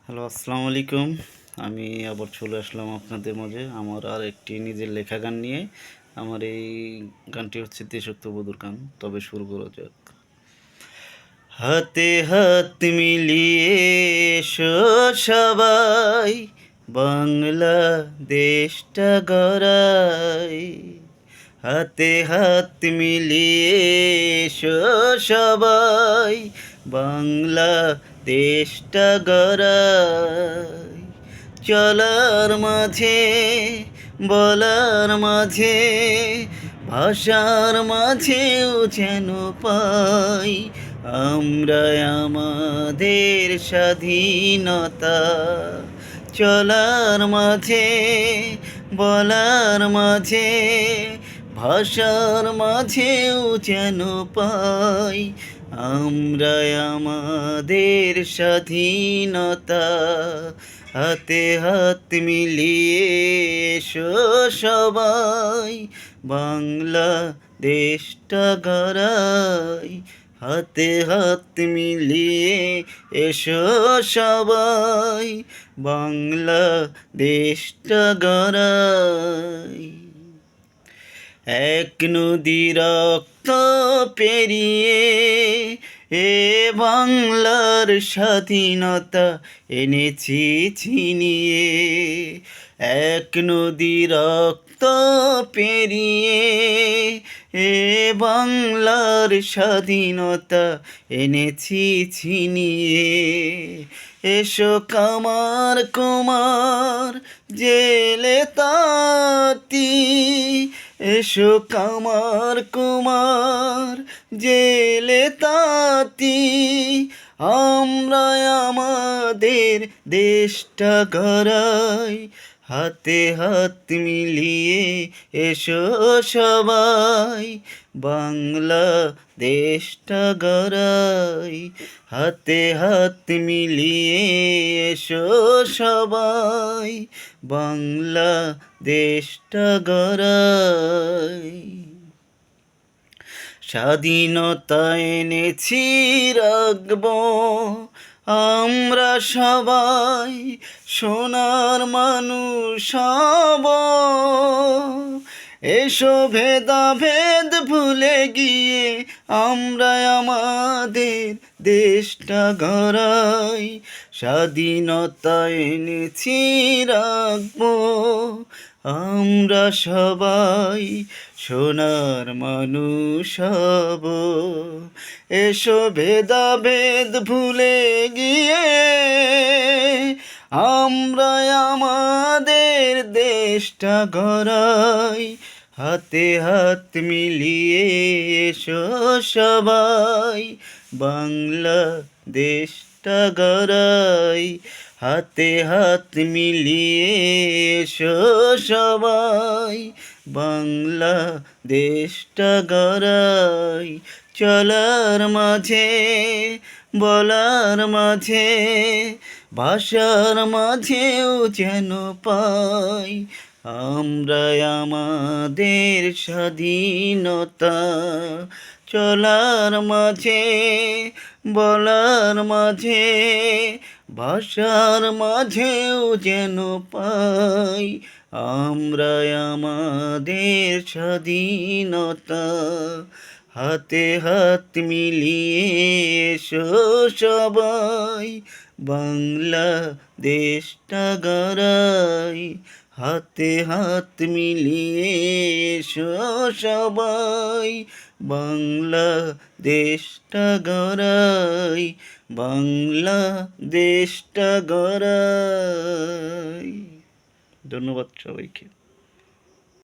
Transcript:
Hello, আসসালামু আলাইকুম। আমি আবার চলে আসলাম আপনাদের মাঝে আমার আর একটি নিজের লেখা গান নিয়ে। আমার এই গানটি হচ্ছে দেশাত্মবোধক গান। তবে শুরু করা যাক। হাতে হাত মিলিয়ে এসো সবাই, বাংলাদেশটা গড়াই। হাতে হাত মিলিয়ে এসো সবাই, বাংলাদেশটা গড়াই। চলার মাঝে, বলার মাঝে, ভাষার মাঝেও যেন পাই আমরা আমাদের স্বাধীনতা। চলার মাঝে, বলার মাঝে, ভাষার মাঝেও যেন পাই আমরা আমাদের স্বাধীনতা। হাতে হাত মিলিয়ে এসো সবাই, বাংলাদেশটা গড়াই। হাতে হাত মিলিয়ে এসো সবাই, বাংলাদেশটা গড়াই। এক নদী রক্ত পেরিয়ে এ বাংলার স্বাধীনতা এনেছি ছিনিয়ে। এক নদী রক্ত পেরিয়ে এ বাংলার স্বাধীনতা এনেছি ছিনিয়ে। এসো কামার কুমার জেলে তাঁতি, এসো কামার কুমার জেলে তাঁতি, আমরা আমাদের দেশটা গড়াই। হাতে হাত মিলিয়ে এসো সবাই, বাংলাদেশটা গড়াই। হাতে হাত মিলিয়ে এসো সবাই, বাংলাদেশটা গড়াই। স্বাধীনতা এনেছি রাখবো আমরা সবাই, সোনার মানুষ হব। এসো ভেদাভেদ ভুলে গিয়ে আমরা আমাদের দেশটা গড়াই। স্বাধীনতা এনেছি রাখবো আমরা সবাই, সোনার মানুষ হব। এসো ভেদাভেদ ভুলে গিয়ে আমরা আমাদের দেশটা গড়াই। হাতে হাত মিলিয়ে এসো সবাই, বাংলাদেশটা গড়াই। হাতে হাত মিলিয়ে এসো সবাই, বাংলাদেশটা গড়াই। চলার মাঝে, বলার মাঝে, ভাষার মাঝেও যেন পাই আমরা আমাদের স্বাধীনতা। চলার মাঝে, বলার মাঝে, ভাষার মাঝেও যেন পাই আমরা আমাদের স্বাধীনতা। হাতে হাত মিলিয়ে এসো সবাই, বাংলাদেশটা গড়াই। হাতে হাত মিলিয়ে এসো সবাই, বাংলাদেশটা গড়াই। বাংলাদেশটা গড়াই। ধন্যবাদ সবাইকে।